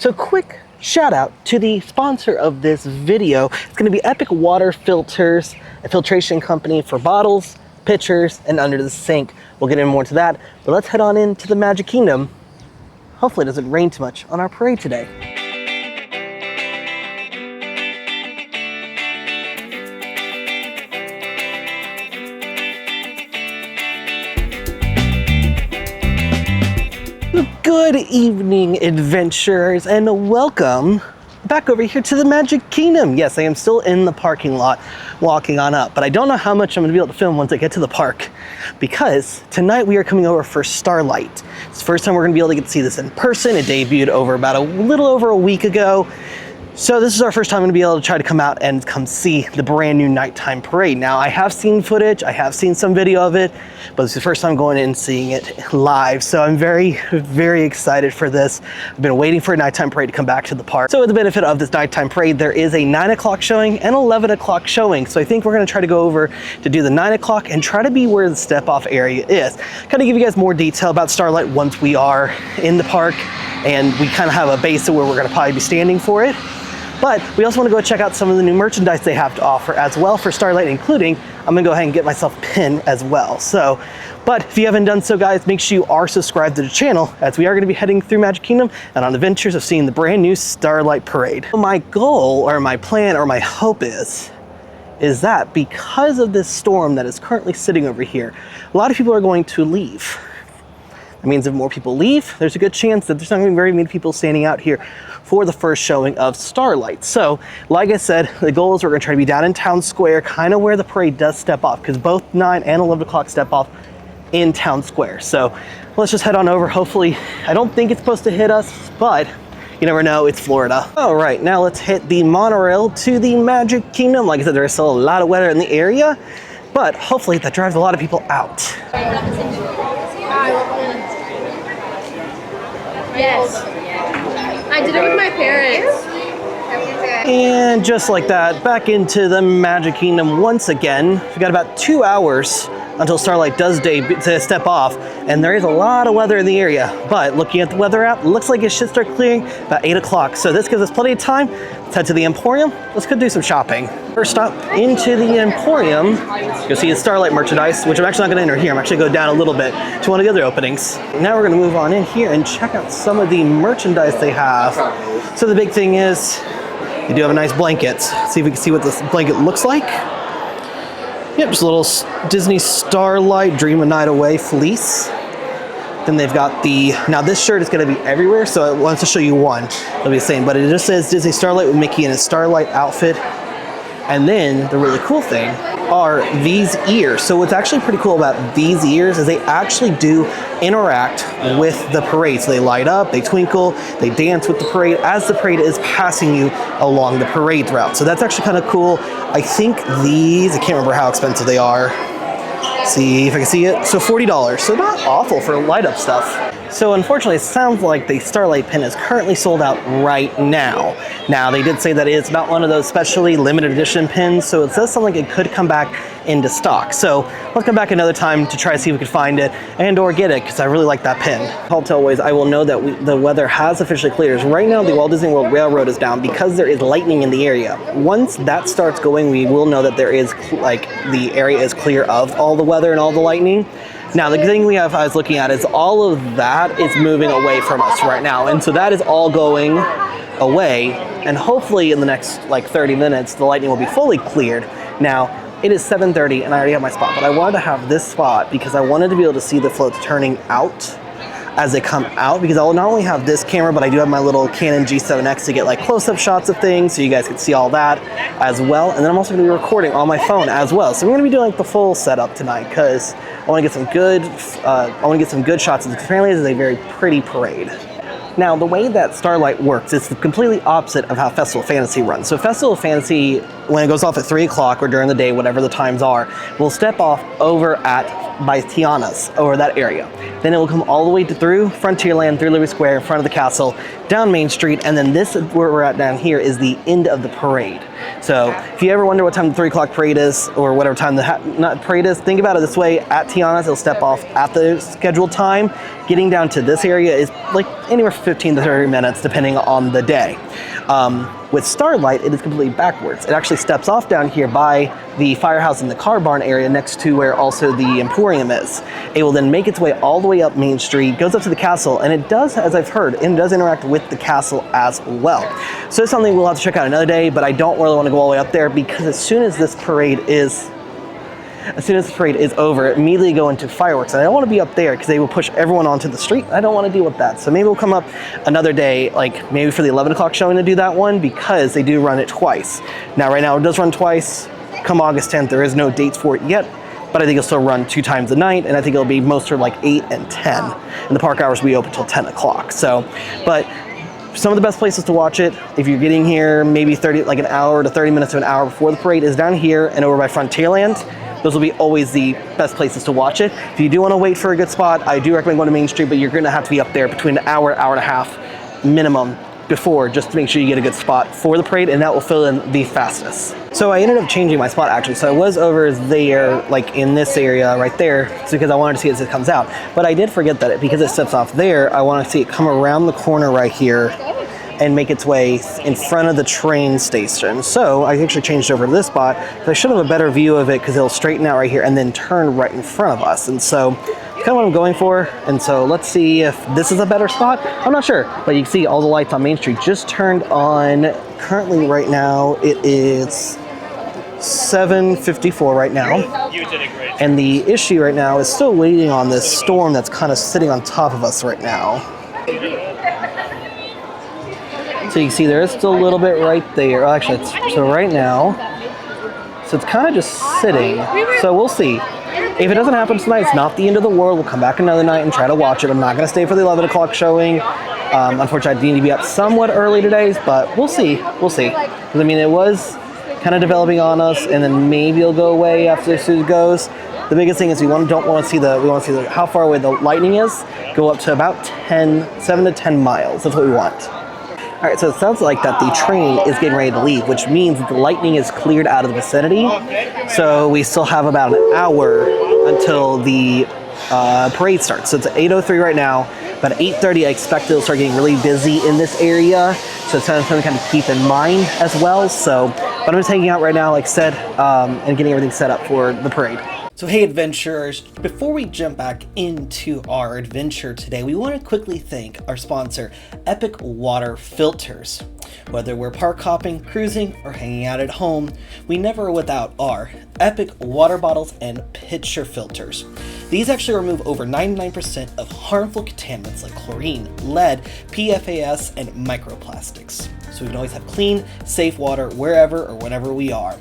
So quick shout out to the sponsor of this video. It's going to be Epic Water Filters, a filtration company for bottles, pitchers, and under the sink. We'll get into more to that, but let's head on into the Magic Kingdom. Hopefully it doesn't rain too much on our parade today. Good evening, adventurers, and welcome back over here to the Magic Kingdom. Yes, I am still in the parking lot walking on up, but I don't know how much I'm going to be able to film once I get to the park, because tonight we are coming over for Starlight. It's the first time we're going to be able to get to see this in person. It debuted over about a little over a week ago. So this is our first time I'm going to be able to try to come out and come see the brand new nighttime parade. Now, I have seen footage, I have seen some video of it, but it's the first time going in and seeing it live. So I'm very, very excited for this. I've been waiting for a nighttime parade to come back to the park. So with the benefit of this nighttime parade, there is a 9 o'clock showing and 11 o'clock showing. So I think we're going to try to go over to do the 9 o'clock and try to be where the step off area is. Kind of give you guys more detail about Starlight once we are in the park and we kind of have a base of where we're going to probably be standing for it. But we also want to go check out some of the new merchandise they have to offer as well for Starlight, including, I'm gonna go ahead and get myself a pin as well. So, but if you haven't done so, guys, make sure you are subscribed to the channel, as we are gonna be heading through Magic Kingdom and on adventures of seeing the brand new Starlight Parade. My goal, or my plan, or my hope is that because of this storm that is currently sitting over here, a lot of people are going to leave. That means if more people leave, there's a good chance that there's not going to be very many people standing out here for the first showing of Starlight. So, like I said, the goal is we're going to try to be down in Town Square, kind of where the parade does step off, because both 9 and 11 o'clock step off in Town Square. So let's just head on over. Hopefully, I don't think it's supposed to hit us, but you never know, it's Florida. All right, now let's hit the monorail to the Magic Kingdom. Like I said, there's still a lot of weather in the area, but hopefully that drives a lot of people out. Yes. I did it with my parents. And just like that, back into the Magic Kingdom once again. We've got about 2 hours until Starlight does step off, and there is a lot of weather in the area. But looking at the weather app, it looks like it should start clearing about 8 o'clock. So this gives us plenty of time. Let's head to the Emporium. Let's go do some shopping. First stop into the Emporium. You'll see the Starlight merchandise, which I'm actually not going to enter here. I'm actually going to go down a little bit to one of the other openings. Now we're going to move on in here and check out some of the merchandise they have. So the big thing is, they do have a nice blanket. See if we can see what this blanket looks like. Yep, just a little Disney Starlight Dream a Night Away fleece. Then they've got the, now this shirt is going to be everywhere, so I wanted to show you one. It'll be the same, but it just says Disney Starlight with Mickey in a Starlight outfit. And then the really cool thing are these ears. So what's actually pretty cool about these ears is they actually do interact with the parade. So they light up, they twinkle, they dance with the parade as the parade is passing you along the parade route. So that's actually kind of cool. I think these, I can't remember how expensive they are. See if I can see it. So $40, so not awful for light up stuff. So unfortunately, it sounds like the Starlight pin is currently sold out right now. Now, they did say that it's not one of those specially limited edition pins, so it does sound like it could come back into stock. So let's come back another time to try to see if we can find it and or get it, because I really like that pin. I'll tell ways I will know that the weather has officially cleared. Right now, the Walt Disney World Railroad is down because there is lightning in the area. Once that starts going, we will know that there is, like, the area is clear of all the weather and all the lightning. Now, the thing I was looking at is all of that is moving away from us right now. And so that is all going away. And hopefully in the next like 30 minutes, the lightning will be fully cleared. Now, it is 7:30 and I already have my spot, but I wanted to have this spot because I wanted to be able to see the floats turning out as they come out, because I'll not only have this camera, but I do have my little Canon G7X to get like close-up shots of things so you guys can see all that as well. And then I'm also going to be recording on my phone as well. So I'm going to be doing like the full setup tonight because I want to get some good shots, because apparently this is a very pretty parade. Now, the way that Starlight works, it's the completely opposite of how Festival of Fantasy runs. So Festival of Fantasy, when it goes off at 3 o'clock or during the day, whatever the times are, will step off over at by Tiana's, or that area. Then it will come all the way through Frontierland, through Liberty Square, in front of the castle, down Main Street, and then this is where we're at down here is the end of the parade. So if you ever wonder what time the 3 o'clock parade is, or whatever time the parade is, think about it this way: at Tiana's, it'll step off at the scheduled time. Getting down to this area is like anywhere from 15 to 30 minutes, depending on the day. With Starlight, it is completely backwards. It actually steps off down here by the firehouse and the car barn area next to where also the Emporium is. It will then make its way all the way up Main Street, goes up to the castle, and it does, as I've heard, it does interact with the castle as well. So it's something we'll have to check out another day, but I don't really want to go all the way up there because as soon as this parade is over, immediately go into fireworks. And I don't want to be up there because they will push everyone onto the street. I don't want to deal with that. So maybe we'll come up another day, like maybe for the 11 o'clock showing to do that one, because they do run it twice. Now, right now it does run twice. Come August 10th, there is no dates for it yet, but I think it'll still run 2 times a night, and I think it'll be most for like 8 and 10. And the park hours will be open till 10 o'clock. So, but some of the best places to watch it, if you're getting here maybe an hour to 30 minutes to an hour before the parade, is down here and over by Frontierland. Those will be always the best places to watch it. If you do want to wait for a good spot, I do recommend going to Main Street, but you're going to have to be up there between an hour, hour and a half minimum before, just to make sure you get a good spot for the parade, and that will fill in the fastest. So I ended up changing my spot actually. So I was over there, like in this area right there, because I wanted to see it as it comes out. But I did forget that because it steps off there, I want to see it come around the corner right here and make its way in front of the train station. So I actually changed over to this spot, so I should have a better view of it because it'll straighten out right here and then turn right in front of us. And so kind of what I'm going for. And so let's see if this is a better spot. I'm not sure, but you can see all the lights on Main Street just turned on. Currently right now it is 7:54 right now. And the issue right now is still waiting on this storm that's kind of sitting on top of us right now. So you can see there is still a little bit right there. Actually, so right now, so it's kind of just sitting. So we'll see. If it doesn't happen tonight, it's not the end of the world. We'll come back another night and try to watch it. I'm not going to stay for the 11 o'clock showing. Unfortunately, I need to be up somewhat early today, but we'll see. We'll see. Because I mean, it was kind of developing on us, and then maybe it'll go away after it goes. The biggest thing is we want to see how far away the lightning is. Go up to about 7 to 10 miles. That's what we want. All right, so it sounds like that the train is getting ready to leave, which means that the lightning is cleared out of the vicinity. So we still have about an hour until the parade starts. So it's at 8:03 right now. But at 8:30, I expect it'll start getting really busy in this area. So it's something to kind of keep in mind as well. So, but I'm just hanging out right now, like I said, and getting everything set up for the parade. So hey adventurers, before we jump back into our adventure today, we want to quickly thank our sponsor, Epic Water Filters. Whether we're park hopping, cruising, or hanging out at home, we never are without our Epic water bottles and pitcher filters. These actually remove over 99% of harmful contaminants like chlorine, lead, PFAS, and microplastics. So we can always have clean, safe water wherever or whenever we are.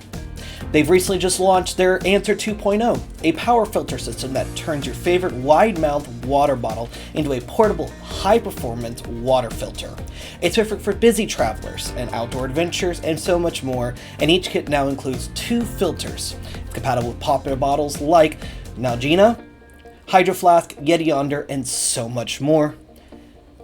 They've recently just launched their Answer 2.0, a power filter system that turns your favorite wide-mouth water bottle into a portable, high-performance water filter. It's perfect for busy travelers and outdoor adventures and so much more, and each kit now includes 2 filters. It's compatible with popular bottles like Nalgene, Hydro Flask, Yeti Yonder, and so much more.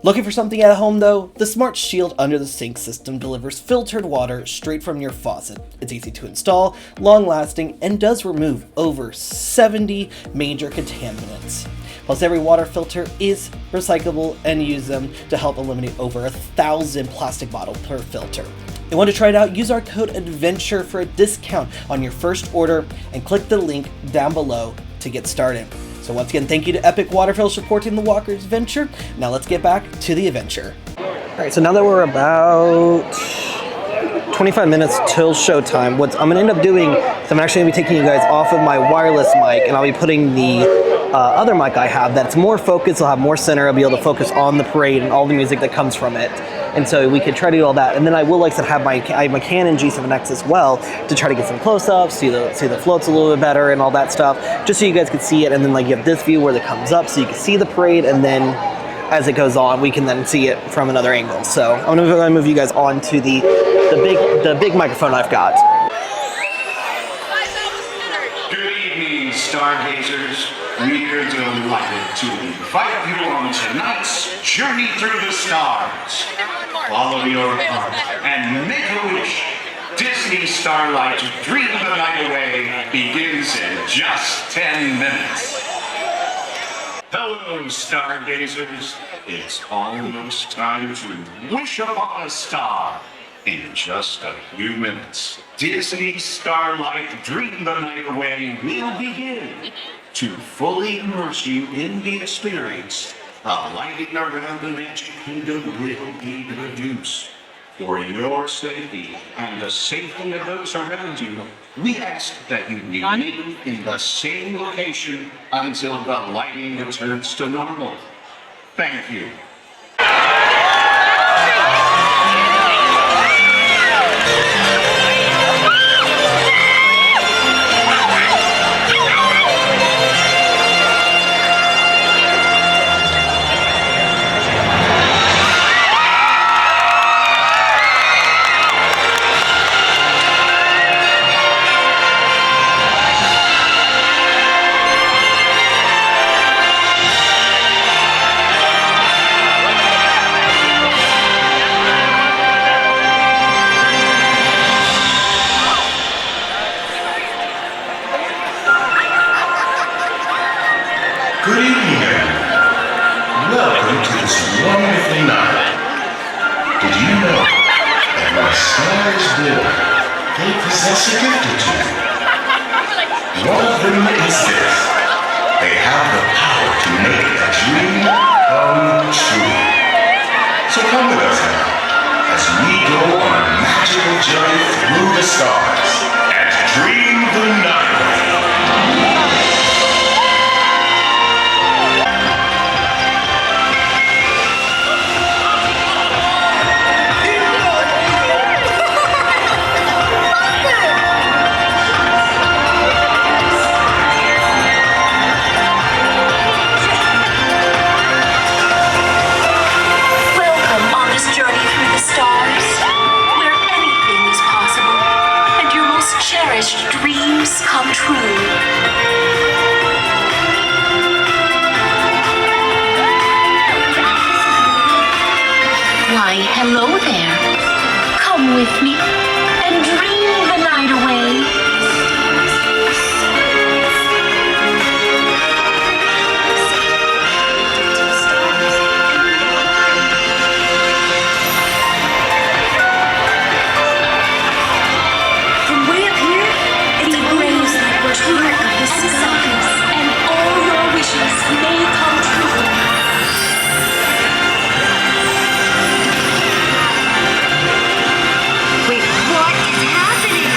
Looking for something at home though? The Smart Shield under the sink system delivers filtered water straight from your faucet. It's easy to install, long-lasting, and does remove over 70 major contaminants. Plus, every water filter is recyclable and use them to help eliminate over 1,000 plastic bottles per filter. If you want to try it out, use our code ADVENTURE for a discount on your first order and click the link down below to get started. So once again, thank you to Epic Waterfill supporting the Walker's Adventure. Now let's get back to the adventure. All right, so now that we're about 25 minutes till showtime, what I'm gonna end up doing is I'm actually gonna be taking you guys off of my wireless mic, and I'll be putting the other mic I have that's more focused, will have more center, I'll be able to focus on the parade and all the music that comes from it. And so we could try to do all that. And then I will, like I said, have my Canon G7X as well to try to get some close-ups, see the floats a little bit better and all that stuff, just so you guys could see it. And then like you have this view where it comes up so you can see the parade, and then as it goes on, we can then see it from another angle. So I'm gonna move you guys on to the big microphone I've got. Good evening, stargazers, we're delighted to invite you on tonight's journey through the stars. Follow your heart and make a wish. Disney Starlight Dream the Night Away begins in just 10 minutes. Hello, stargazers. It's almost time to wish upon a star. In just a few minutes, Disney Starlight Dream the Night Away will begin. To fully immerse you in the experience, a lighting around the Magic Kingdom will be produced. For your safety and the safety of those around you, we ask that you remain in the same location until the lighting returns to normal. Thank you. Good evening, everyone. Welcome to this wonderful night. Did you know that when a star is born, they possess a gift or two? One of them is this. They have the power to make a dream come true. So come with us now, as we go on a magical journey through the stars and dream the night away. Dreams come true. Why, hello there. Come with me and dream the night away. And all your wishes may come true. Wait, what is happening?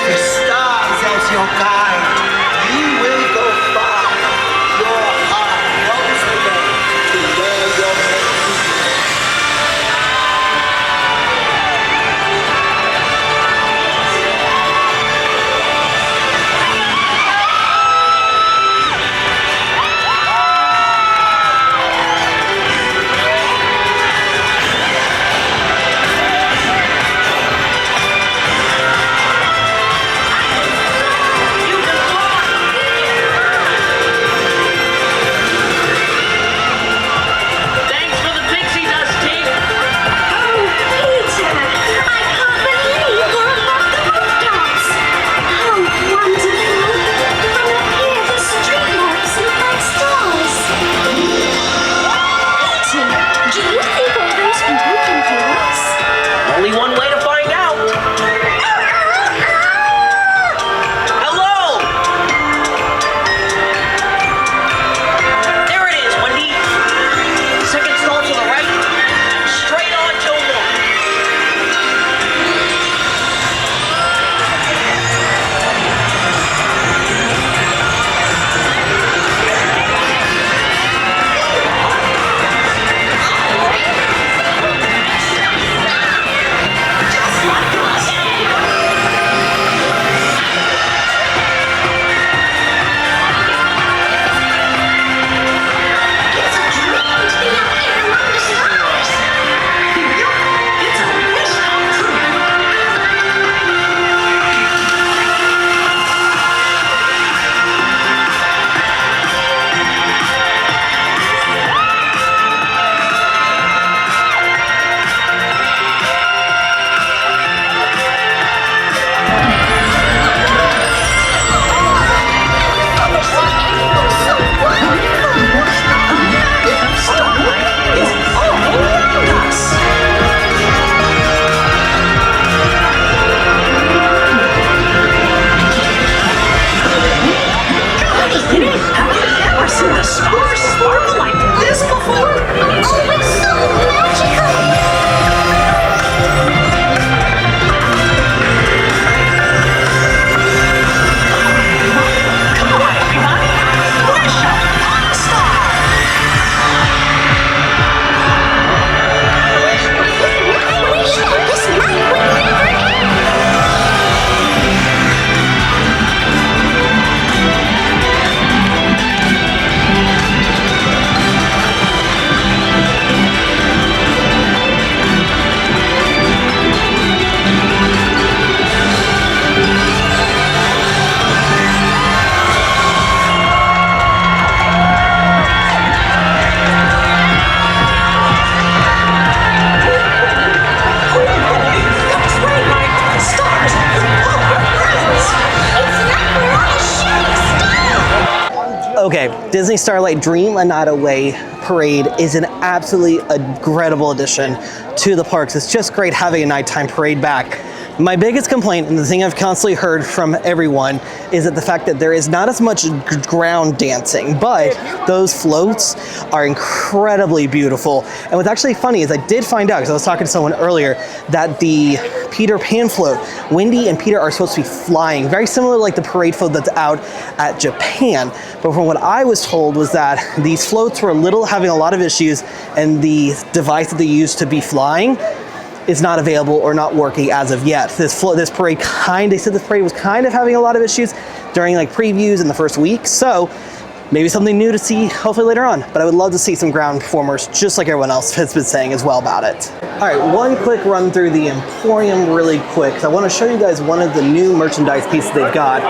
the stars as your guide, you will go far. Your heart knows the way to where you're meant to be. Thanks for the pixie dust, Tink. Oh, Peter, I can't believe you're above the rooftops. How wonderful. From up here, the streetlights look like stars. Peter, do you think all those people can hear us? Only one way to find out. Hello! There it is, Wendy. Second stall to the right. Straight on till one. It's a dream to be up here among the stars. It's a wish come true. Never seen the stars sparkle like this before. Oh, it's so magical. Come on, everybody. Wish upon a star. I wish that this night would never end. Okay, Disney Starlight Dream a Night Away Parade is an absolutely incredible addition to the parks. It's just great having a nighttime parade back. My biggest complaint, and the thing I've constantly heard from everyone, is that the fact that there is not as much ground dancing, but those floats are incredibly beautiful. And what's actually funny is I did find out, because I was talking to someone earlier, that the Peter Pan float, Wendy and Peter are supposed to be flying, very similar like the parade float that's out at Japan. But from what I was told was that these floats were having a lot of issues, and the device that they used to be flying is not available or not working as of yet. This parade they said this parade was kind of having a lot of issues during like previews in the first week. So maybe something new to see hopefully later on. But I would love to see some ground performers just like everyone else has been saying as well about it. All right, one quick run through the Emporium really quick. I want to show you guys one of the new merchandise pieces they've got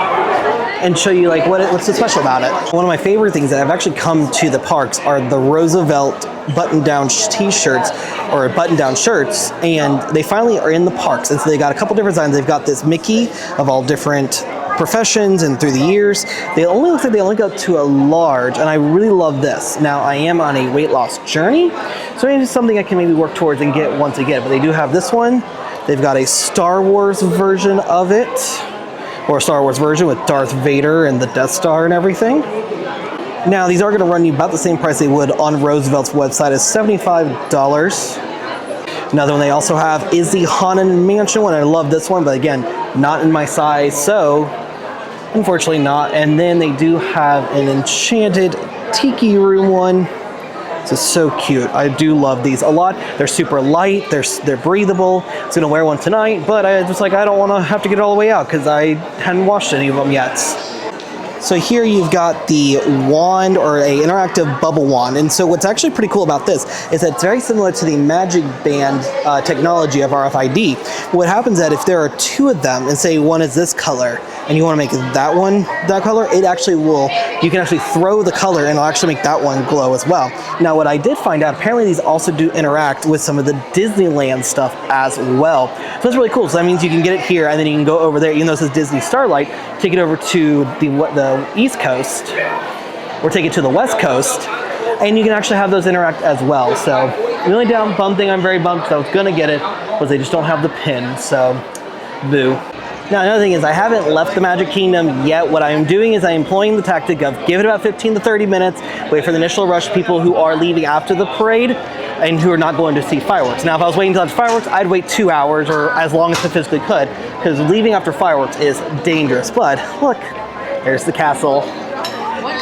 and show you like what's so special about it. One of my favorite things that have actually come to the parks are the Roosevelt button-down t-shirts or button-down shirts, and they finally are in the parks. And so they got a couple different designs. They've got this Mickey of all different professions and through the years. Looks like they only got to a large, and I really love this. Now I am on a weight loss journey, so maybe it's something I can maybe work towards and get once again. But they do have this one. They've got a Star Wars version of it, or a Star Wars version with Darth Vader and the Death Star and everything. Now these are going to run you about the same price they would on Roosevelt's website as $75. Another one they also have is the Haunted Mansion one. I love this one, but again, not in my size, so unfortunately not. And then they do have an Enchanted Tiki Room one. This is so cute. I do love these a lot. They're super light. They're breathable. I was gonna wear one tonight, but I was like, I don't want to have to get it all the way out because I hadn't washed any of them yet. So here you've got the wand, or a interactive bubble wand. And so what's actually pretty cool about this is that it's very similar to the Magic Band technology of RFID. What happens is that if there are two of them, and say one is this color, and you want to make that one that color, it actually will, you can actually throw the color and it'll actually make that one glow as well. Now what I did find out, apparently these also do interact with some of the Disneyland stuff as well. So that's really cool. So that means you can get it here and then you can go over there, even though it says Disney Starlight, take it over to the East Coast, or take it to the West Coast, and you can actually have those interact as well. So the only bum thing I'm very bummed because I was gonna get it was they just don't have the pin, so boo. Now another thing is I haven't left the Magic Kingdom yet. What I am doing is I am employing the tactic of give it about 15 to 30 minutes, wait for the initial rush, people who are leaving after the parade and who are not going to see fireworks. Now if I was waiting until after fireworks, I'd wait 2 hours or as long as I physically could, because leaving after fireworks is dangerous. But look, there's the castle.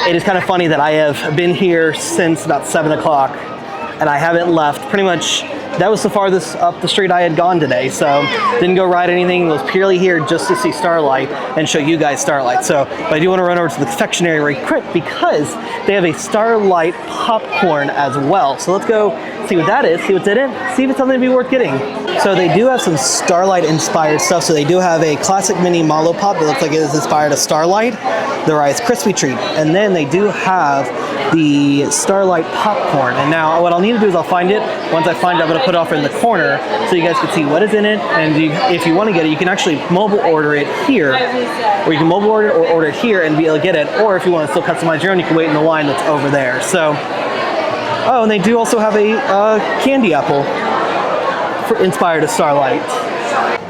It is kind of funny that I have been here since about 7 o'clock and I haven't left. Pretty much that was the farthest up the street I had gone today, so didn't go ride anything, was purely here just to see Starlight and show you guys Starlight. So, but I do want to run over to the confectionery right quick because they have a Starlight popcorn as well. So let's go see what that is, see what's in it, see if it's something to be worth getting. So they do have some Starlight inspired stuff. So they do have a classic mini Malo Pop that looks like it is inspired of Starlight, the Rice Krispie Treat, and then they do have the Starlight popcorn. And now what I'll need to do is I'll find it. Once I find it, I'm going to put it off in the corner so you guys can see what is in it. And if you want to get it, you can actually mobile order it here, or you can mobile order it or order it here and be able to get it. Or if you want to still customize your own, you can wait in the line that's over there. So, oh, and they do also have a candy apple inspired of Starlight.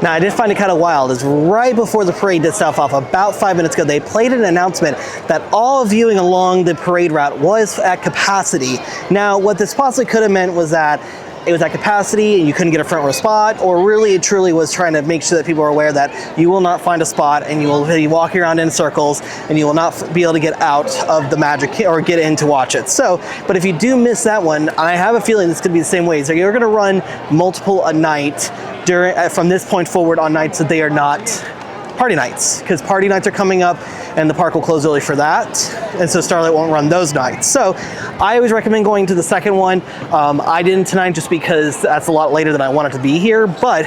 Now, I did find it kind of wild is right before the parade did stuff off, about 5 minutes ago, they played an announcement that all viewing along the parade route was at capacity. Now, what this possibly could have meant was that it was at capacity and you couldn't get a front row spot, or really it truly was trying to make sure that people are aware that you will not find a spot and you will be walking around in circles and you will not be able to get out of the Magic or get in to watch it. So, but if you do miss that one, I have a feeling this could be the same way. So you're going to run multiple a night from this point forward on nights that they are not party nights, because party nights are coming up and the park will close early for that, and so Starlight won't run those nights. So I always recommend going to the second one. I didn't tonight just because that's a lot later than I wanted to be here, but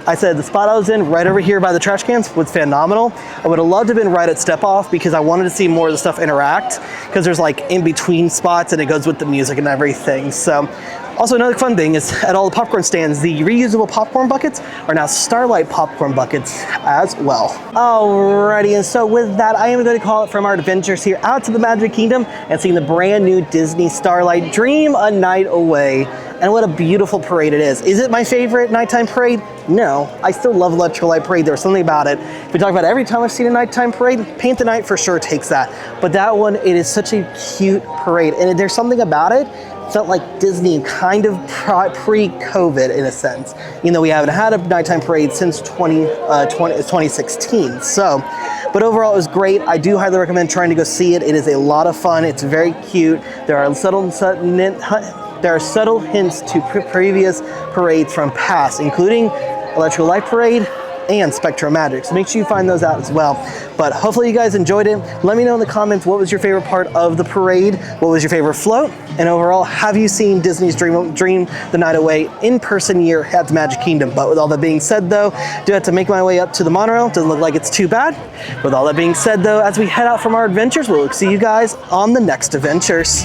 I said the spot I was in right over here by the trash cans was phenomenal. I would have loved to have been right at Step Off because I wanted to see more of the stuff interact, because there's like in between spots and it goes with the music and everything. So also another fun thing is at all the popcorn stands, the reusable popcorn buckets are now Starlight popcorn buckets as well. Alrighty, and so with that, I am going to call it from our adventures here out to the Magic Kingdom and seeing the brand new Disney Starlight Dream a Night Away. And what a beautiful parade it is. Is it my favorite nighttime parade? No, I still love Starlight Parade. There's something about it. If we talk about every time I've seen a nighttime parade, Paint the Night for sure takes that. But that one, it is such a cute parade. And there's something about it. It felt like Disney kind of pre-COVID in a sense. You know, we haven't had a nighttime parade since 2016. So, but overall it was great. I do highly recommend trying to go see it. It is a lot of fun. It's very cute. There are subtle hints to previous parades from past, including Electrical Light Parade and Spectrum Magic. So make sure you find those out as well. But hopefully you guys enjoyed it. Let me know in the comments what was your favorite part of the parade, what was your favorite float, and overall, have you seen Disney's Dream the Night Away in person here at the Magic Kingdom? But with all that being said though, do have to make my way up to the monorail. Doesn't look like it's too bad. With all that being said though, as we head out from our adventures, we'll see you guys on the next adventures.